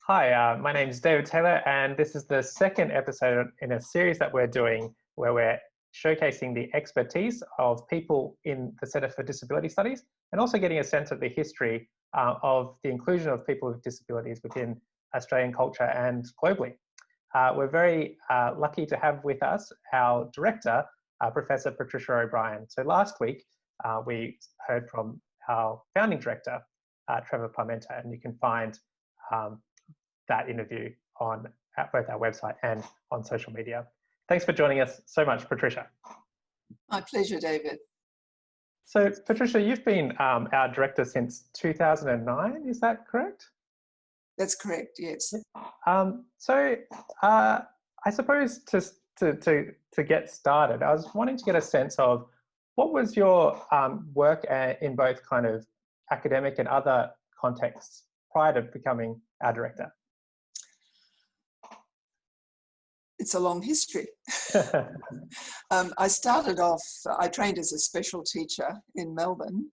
Hi, my name is David Taylor, and this is the second episode in a series that we're doing where we're showcasing the expertise of people in the Centre for Disability Studies and also getting a sense of the history of the inclusion of people with disabilities within Australian culture and globally. We're very lucky to have with us our director, Professor Patricia O'Brien. So last week, we heard from our founding director, Trevor Parmenter, and you can find that interview on both our website and on social media. Thanks for joining us so much, Patricia. My pleasure, David. So, Patricia, you've been our director since 2009, is that correct? That's correct, yes. I suppose to get started, I was wanting to get a sense of what was your work in both kind of academic and other contexts prior to becoming our director? It's a long history. I started off, I trained as a special teacher in Melbourne,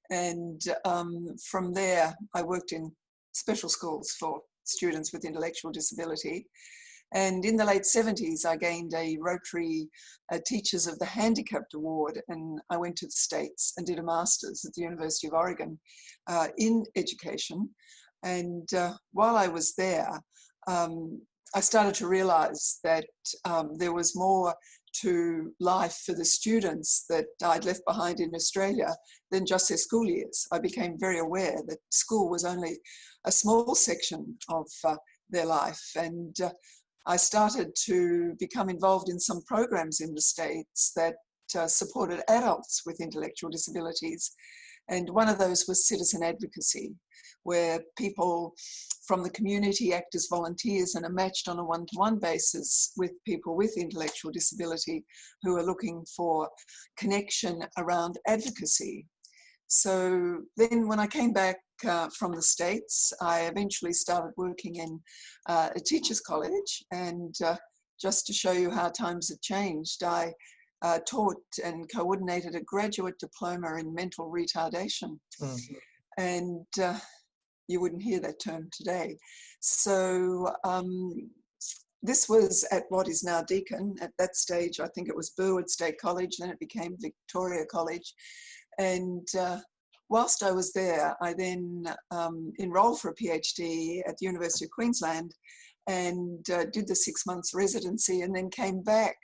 and from there I worked in special schools for students with intellectual disability. And in the late 70s, I gained a Rotary Teachers of the Handicapped Award, and I went to the States and did a master's at the University of Oregon in education. And while I was there, I started to realize that there was more to life for the students that I'd left behind in Australia than just their school years. I became very aware that school was only a small section of their life. And I started to become involved in some programs in the States that supported adults with intellectual disabilities. And one of those was citizen advocacy, where people from the community act as volunteers and are matched on a one-to-one basis with people with intellectual disability who are looking for connection around advocacy. So then when I came back from the States, I eventually started working in a teacher's college, and just to show you how times have changed, I taught and coordinated a graduate diploma in mental retardation. Mm-hmm. And you wouldn't hear that term today. So this was at what is now Deakin. At that stage, I think it was Burwood State College, then it became Victoria College. And whilst I was there, I then enrolled for a PhD at the University of Queensland and did the 6 months residency, and then came back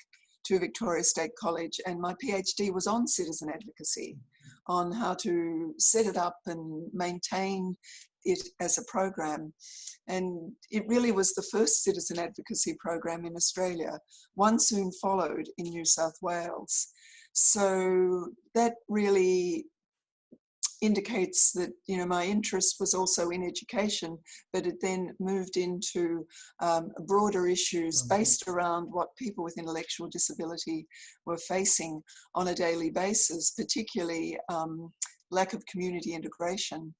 to Victoria State College, and my PhD was on citizen advocacy, on how to set it up and maintain it as a program. And it really was the first citizen advocacy program in Australia. One soon followed in New South Wales. So that really indicates that, you know, my interest was also in education, but it then moved into broader issues based around what people with intellectual disability were facing on a daily basis, particularly lack of community integration.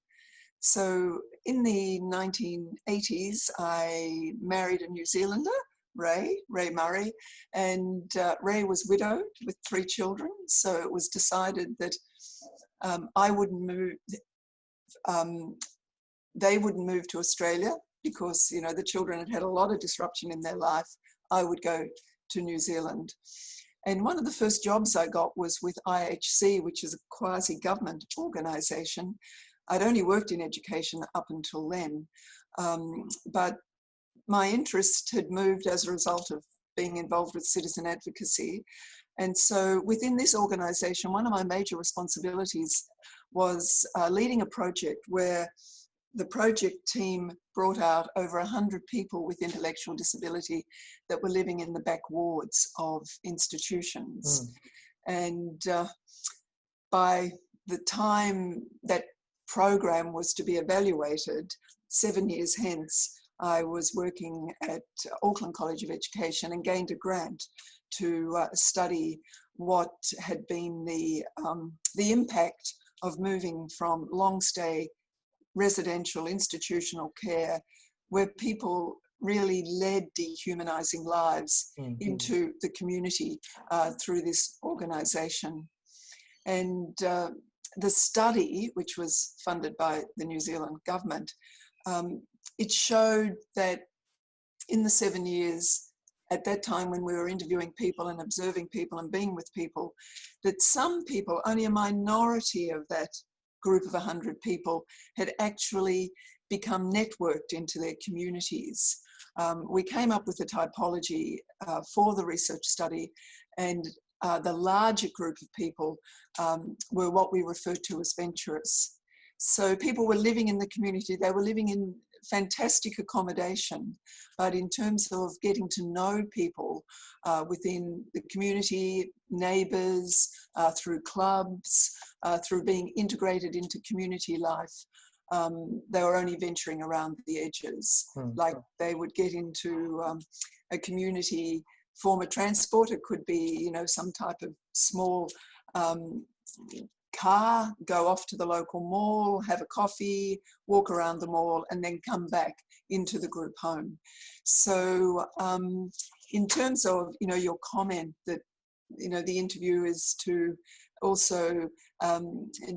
So in the 1980s, I married a New Zealander, Ray Murray, and Ray was widowed with 3 children. So it was decided that I wouldn't move, they wouldn't move to Australia because, you know, the children had had a lot of disruption in their life. I would go to New Zealand. And one of the first jobs I got was with IHC, which is a quasi-government organisation. I'd only worked in education up until then, but my interest had moved as a result of being involved with citizen advocacy. And so within this organisation, one of my major responsibilities was leading a project where the project team brought out over 100 people with intellectual disability that were living in the back wards of institutions. And by the time that program was to be evaluated, 7 years hence, I was working at Auckland College of Education and gained a grant to study what had been the impact of moving from long stay residential institutional care, where people really led dehumanizing lives into the community through this organization. And the study, which was funded by the New Zealand government, it showed that in the 7 years, at that time when we were interviewing people and observing people and being with people, that some people, only a minority of that group of 100 people, had actually become networked into their communities. We came up with a typology for the research study, and the larger group of people were what we refer to as venturers. So people were living in the community, they were living in fantastic accommodation, but in terms of getting to know people within the community, neighbours, through clubs, through being integrated into community life, they were only venturing around the edges. Like they would get into a community form of transport. It could be, you know, some type of small car, go off to the local mall, have a coffee, walk around the mall, and then come back into the group home. So in terms of, you know, your comment that, you know, the interview is to also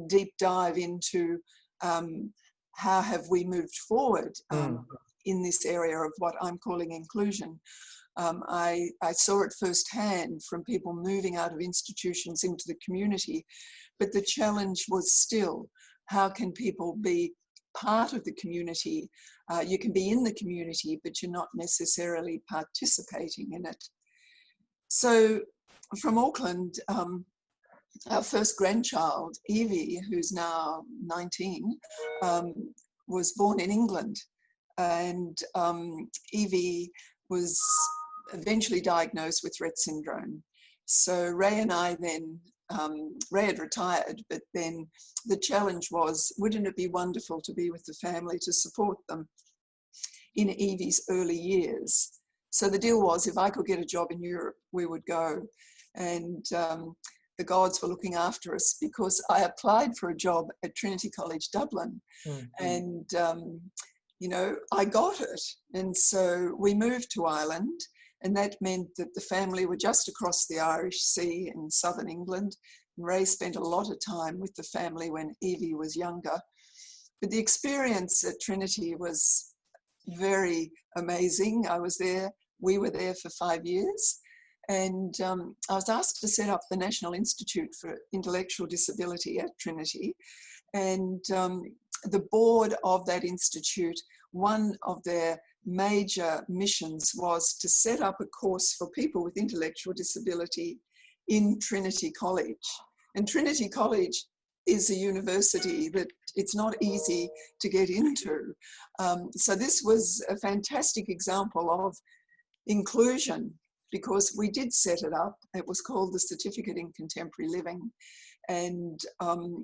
deep dive into how have we moved forward in this area of what I'm calling inclusion. I saw it firsthand from people moving out of institutions into the community, but the challenge was still, how can people be part of the community? You can be in the community, but you're not necessarily participating in it. So from Auckland, our first grandchild, Evie, who's now 19, was born in England. And Evie was eventually diagnosed with Rett syndrome. So Ray and I then, Ray had retired, but then the challenge was, wouldn't it be wonderful to be with the family to support them in Evie's early years? So the deal was, if I could get a job in Europe, we would go. And the gods were looking after us, because I applied for a job at Trinity College Dublin. And you know, I got it. And so we moved to Ireland, and that meant that the family were just across the Irish Sea in southern England. And Ray spent a lot of time with the family when Evie was younger. But the experience at Trinity was very amazing. I was there, we were there for 5 years. And I was asked to set up the National Institute for Intellectual Disability at Trinity. And the board of that institute, one of their major missions was to set up a course for people with intellectual disability in Trinity College. And Trinity College is a university that it's not easy to get into. So this was a fantastic example of inclusion, because we did set it up. It was called the Certificate in Contemporary Living. And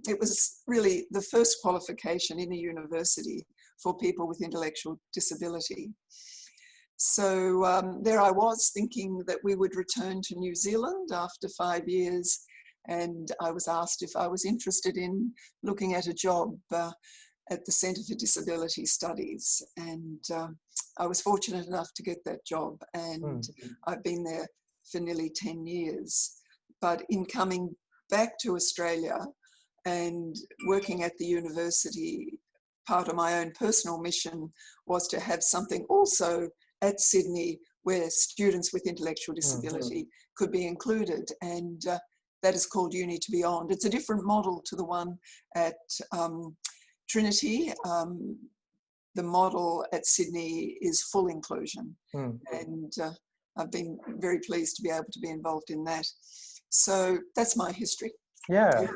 it was really the first qualification in a university for people with intellectual disability. So there I was thinking that we would return to New Zealand after 5 years. And I was asked if I was interested in looking at a job at the Centre for Disability Studies. And I was fortunate enough to get that job. And I've been there for nearly 10 years. But in coming back to Australia and working at the university, part of my own personal mission was to have something also at Sydney where students with intellectual disability could be included. And that is called Uni to Beyond. It's a different model to the one at Trinity. The model at Sydney is full inclusion. And I've been very pleased to be able to be involved in that. So that's my history. Yeah.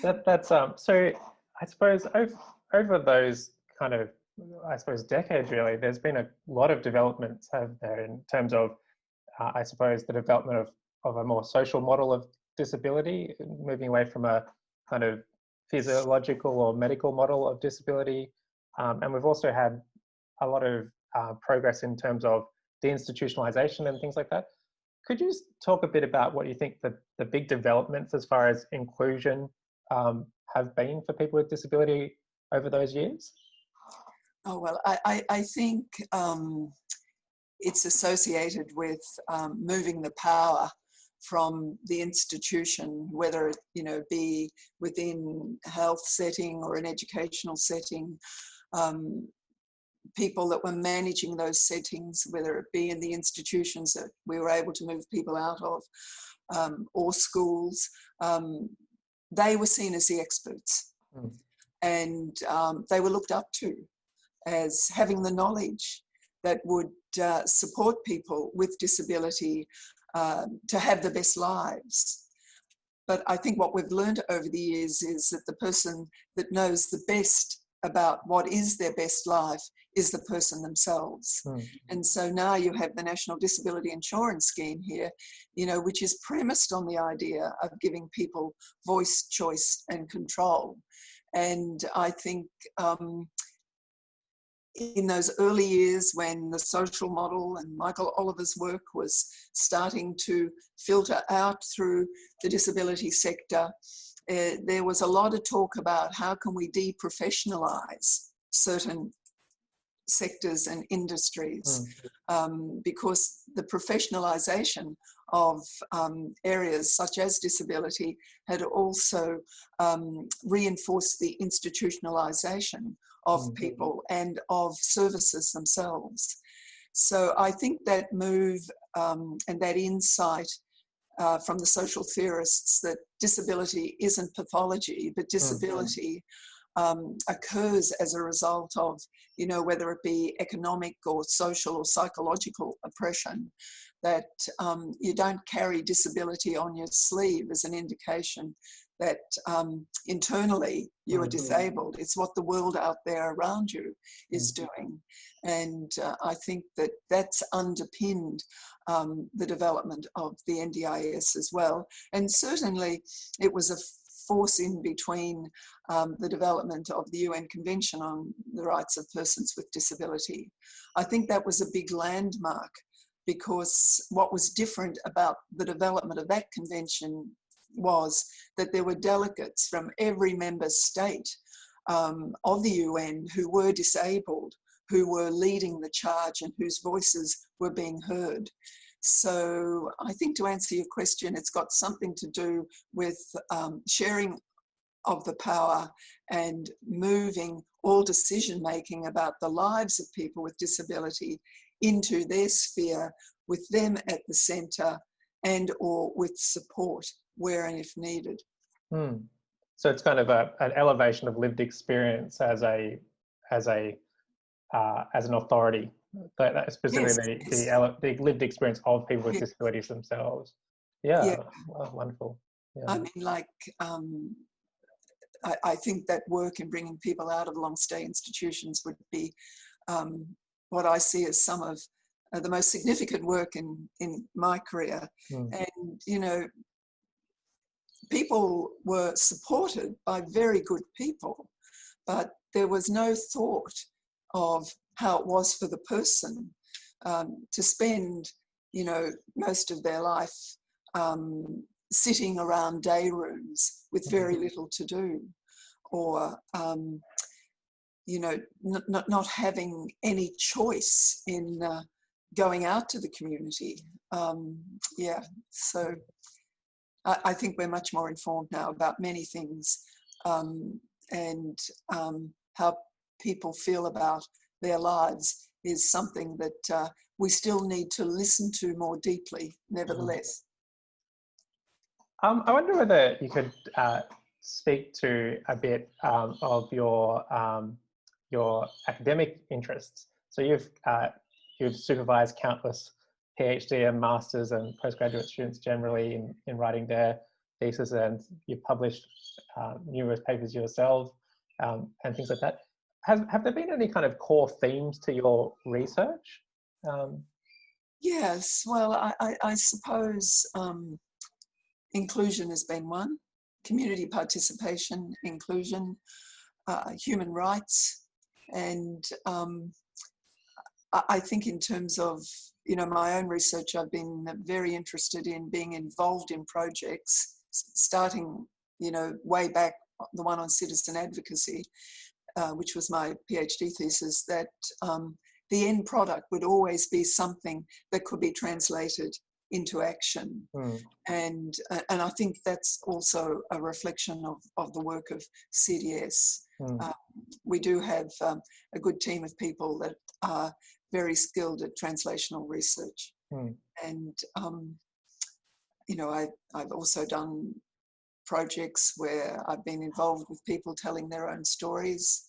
That's so I suppose over those kind of, I suppose, decades really, there's been a lot of developments, have there, in terms of I suppose the development of a more social model of disability, moving away from a kind of physiological or medical model of disability. And we've also had a lot of progress in terms of deinstitutionalization and things like that. Could you talk a bit about what you think the big developments as far as inclusion have been for people with disability over those years? Oh, well, I think it's associated with moving the power from the institution, whether it, you know, be within a health setting or an educational setting, people that were managing those settings, whether it be in the institutions that we were able to move people out of, or schools, they were seen as the experts. And they were looked up to as having the knowledge that would support people with disability to have the best lives. But I think what we've learned over the years is that the person that knows the best about what is their best life is the person themselves. And so now you have the National Disability Insurance Scheme here, you know, which is premised on the idea of giving people voice, choice and control. And I think in those early years when the social model and Michael Oliver's work was starting to filter out through the disability sector, there was a lot of talk about how can we deprofessionalize certain sectors and industries, because the professionalization of areas such as disability had also reinforced the institutionalization of people and of services themselves. So I think that move and that insight from the social theorists that disability isn't pathology, but disability occurs as a result of, you know, whether it be economic or social or psychological oppression, that you don't carry disability on your sleeve as an indication that internally you are disabled. It's what the world out there around you is doing. And I think that that's underpinned the development of the NDIS as well. And certainly it was a force in between the development of the UN Convention on the Rights of Persons with Disability. I think that was a big landmark, because what was different about the development of that convention was that there were delegates from every member state of the UN who were disabled, who were leading the charge and whose voices were being heard. So I think, to answer your question, it's got something to do with sharing of the power and moving all decision-making about the lives of people with disability into their sphere, with them at the centre and or with support where and if needed. So it's kind of an elevation of lived experience as an authority, but specifically the lived experience of people with disabilities themselves. Oh, wonderful. I mean, like, I think that work in bringing people out of long-stay institutions would be what I see as some of the most significant work in my career. And, you know, people were supported by very good people, but there was no thought of how it was for the person to spend, you know, most of their life sitting around day rooms with very little to do, or you know, not having any choice in going out to the community. So I think we're much more informed now about many things, and how people feel about their lives is something that we still need to listen to more deeply, nevertheless. I wonder whether you could speak to a bit of your academic interests. So you've supervised countless PhD and masters and postgraduate students generally in writing their thesis, and you've published numerous papers yourself and things like that. Have there been any kind of core themes to your research? Yes, well, I suppose inclusion has been one, community participation, inclusion, human rights, and I think in terms of, you know, my own research, I've been very interested in being involved in projects, starting, you know, way back, the one on citizen advocacy, which was my PhD thesis, that the end product would always be something that could be translated into action. Mm. And I think that's also a reflection of the work of CDS. Mm. We do have a good team of people that are very skilled at translational research. Mm. And, you know, I've also done projects where I've been involved with people telling their own stories.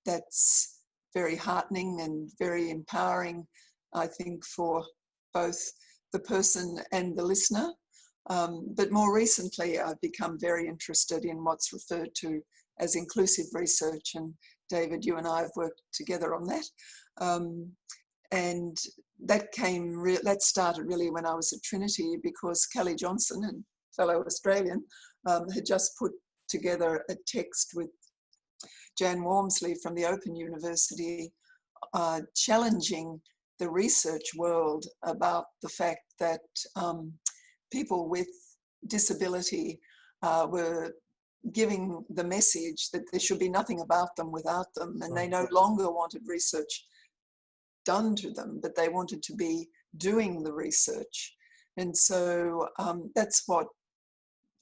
That's very heartening and very empowering, I think, for both the person and the listener. But more recently, I've become very interested in what's referred to as inclusive research. And David, you and I have worked together on that. And that started really when I was at Trinity, because Kelly Johnson, and fellow Australian, had just put together a text with Jan Wormsley from the Open University, challenging the research world about the fact that people with disability were giving the message that there should be nothing about them without them, and they no longer wanted research done to them, but they wanted to be doing the research. And so that's what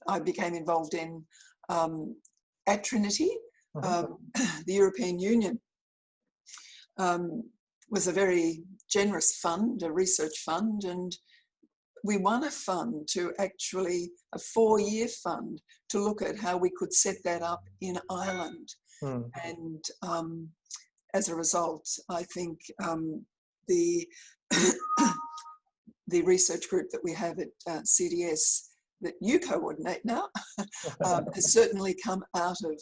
I became involved in at Trinity. The European Union was a very generous fund, a research fund, and we won a fund to actually, a 4-year fund, to look at how we could set that up in Ireland. Mm. And as a result, I think the the research group that we have at CDS, that you coordinate now, has certainly come out of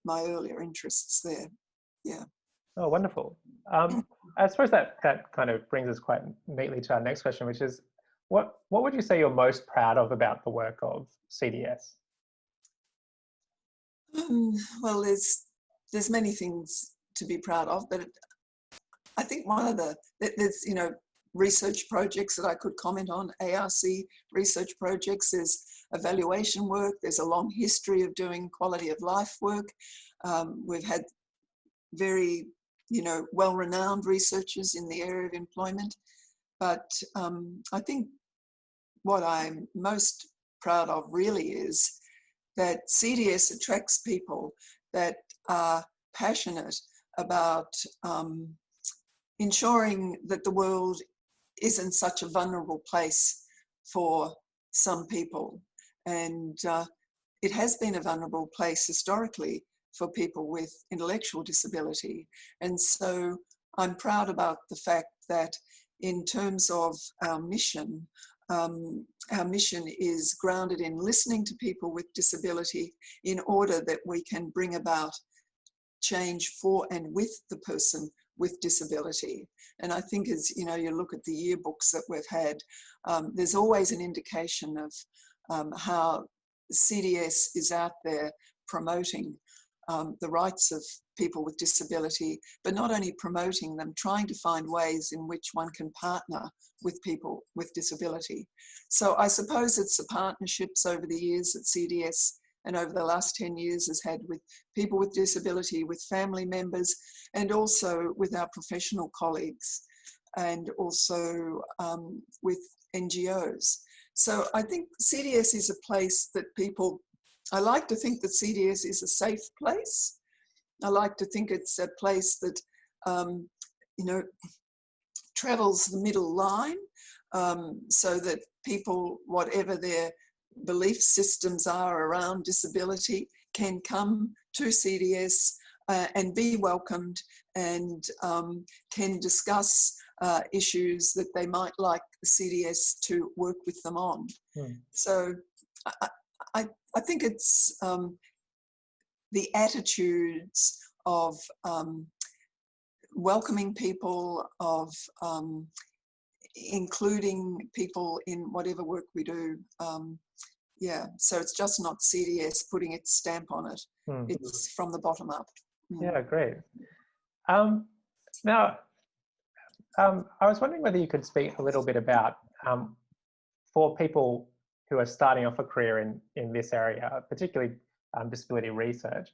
my earlier interests there. Yeah. Oh, wonderful. I suppose that kind of brings us quite neatly to our next question, which is, what would you say you're most proud of about the work of CDS? Well, there's many things to be proud of, but I think one of there's, you know, research projects that I could comment on, ARC research projects, there's evaluation work, there's a long history of doing quality of life work. We've had very, you know, well-renowned researchers in the area of employment. But I think what I'm most proud of really is that CDS attracts people that are passionate about ensuring that the world isn't such a vulnerable place for some people. And it has been a vulnerable place historically for people with intellectual disability. And so I'm proud about the fact that in terms of our mission is grounded in listening to people with disability in order that we can bring about change for and with the person with disability. And I think, as you know, you look at the yearbooks that we've had, there's always an indication of how CDS is out there promoting the rights of people with disability, but not only promoting them, trying to find ways in which one can partner with people with disability. So I suppose it's the partnerships over the years that CDS and over the last 10 years has had with people with disability, with family members, and also with our professional colleagues, and also with NGOs. So I think CDS is a place that people, I like to think that CDS is a safe place. I like to think it's a place that, you know, travels the middle line, so that people, whatever their belief systems are around disability, can come to CDS and be welcomed, and can discuss issues that they might like CDS to work with them on. So I think it's the attitudes of welcoming people, of including people in whatever work we do. Yeah, so it's just not CDS putting its stamp on it. It's from the bottom up. Yeah, great. Now, I was wondering whether you could speak a little bit about, for people who are starting off a career in this area, particularly disability research,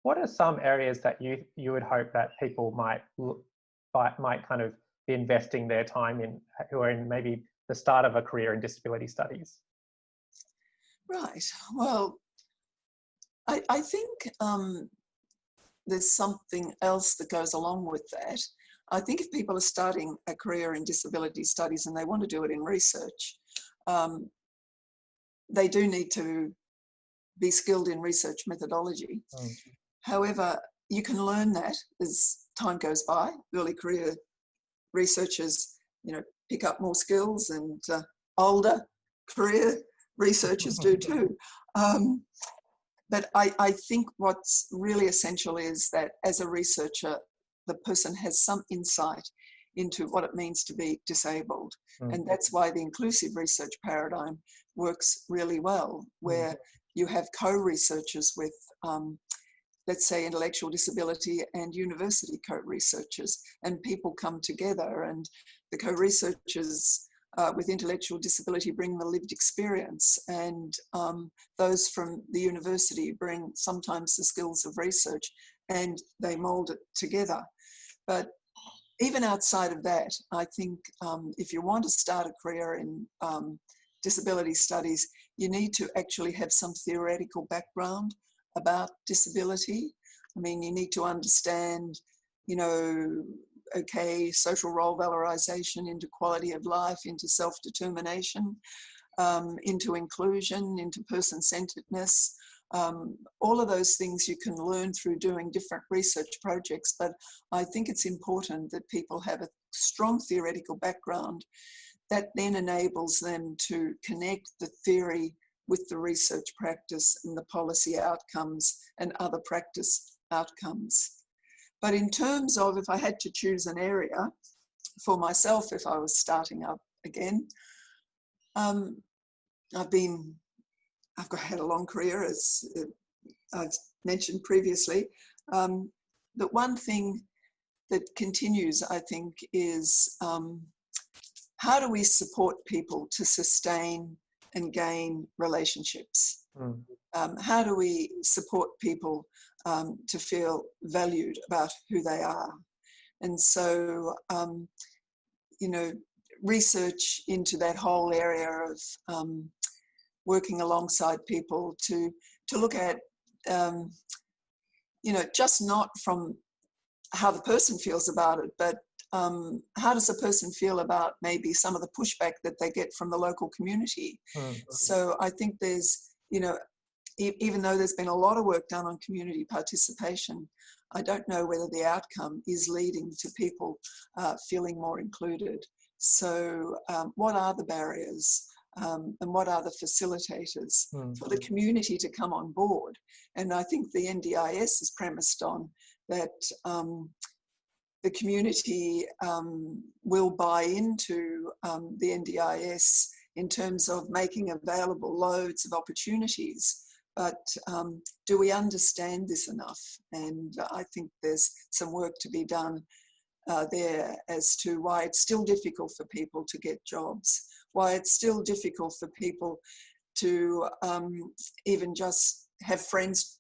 what are some areas that you would hope that people might kind of be investing their time in, who are in maybe the start of a career in disability studies? Right. Well, I think there's something else that goes along with that. I think if people are starting a career in disability studies and they want to do it in research, they do need to be skilled in research methodology. Mm. However, you can learn that as time goes by. Early career researchers, pick up more skills, and older career researchers do too. But I think what's really essential is that as a researcher, the person has some insight into what it means to be disabled. Mm. And that's why the inclusive research paradigm works really well, where you have co-researchers with, let's say, intellectual disability and university co-researchers, and people come together, and the co-researchers with intellectual disability bring the lived experience, and those from the university bring sometimes the skills of research, and they mold it together. But even outside of that, I think if you want to start a career in disability studies, you need to actually have some theoretical background about disability. I mean, you need to understand, social role valorization into quality of life, into self-determination, into inclusion, into person-centeredness. All of those things you can learn through doing different research projects, but I think it's important that people have a strong theoretical background that then enables them to connect the theory with the research practice and the policy outcomes and other practice outcomes. But in terms of, if I had to choose an area for myself, if I was starting up again, I've had a long career, as I've mentioned previously. But one thing that continues, I think, is how do we support people to sustain and gain relationships? How do we support people to feel valued about who they are? And so, research into that whole area of working alongside people to look at, just not from how the person feels about it, but how does a person feel about maybe some of the pushback that they get from the local community? So I think there's, even though there's been a lot of work done on community participation, I don't know whether the outcome is leading to people feeling more included. So what are the barriers and what are the facilitators for the community to come on board? And I think the NDIS is premised on that the community will buy into the NDIS in terms of making available loads of opportunities. But do we understand this enough? And I think there's some work to be done there as to why it's still difficult for people to get jobs, why it's still difficult for people to even just have friends,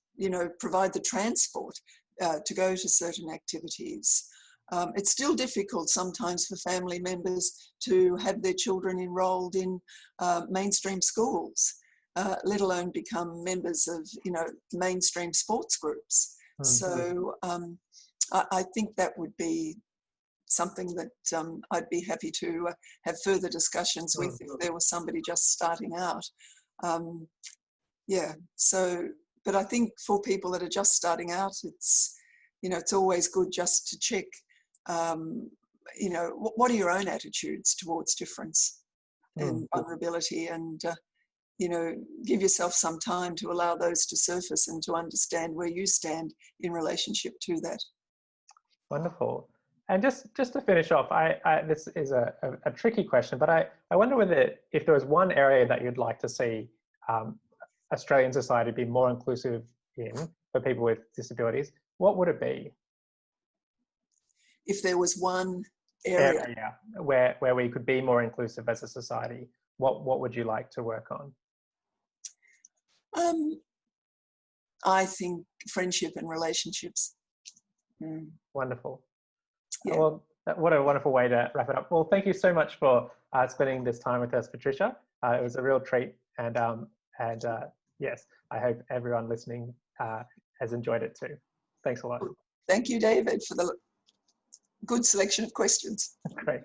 provide the transport to go to certain activities. It's still difficult sometimes for family members to have their children enrolled in mainstream schools, let alone become members of, mainstream sports groups. So I think that would be something that I'd be happy to have further discussions with if there was somebody just starting out. So, but I think for people that are just starting out, it's, it's always good just to check, what are your own attitudes towards difference and vulnerability, and, give yourself some time to allow those to surface and to understand where you stand in relationship to that. Wonderful. And just to finish off, this is a tricky question, but I wonder whether if there was one area that you'd like to see Australian society be more inclusive in for people with disabilities, what would it be? If there was one area where we could be more inclusive as a society, what would you like to work on? I think friendship and relationships. Wonderful. Yeah. Well, what a wonderful way to wrap it up. Well, thank you so much for spending this time with us, Patricia. It was a real treat, and yes, I hope everyone listening has enjoyed it too. Thanks a lot. Thank you, David, for the good selection of questions. Great.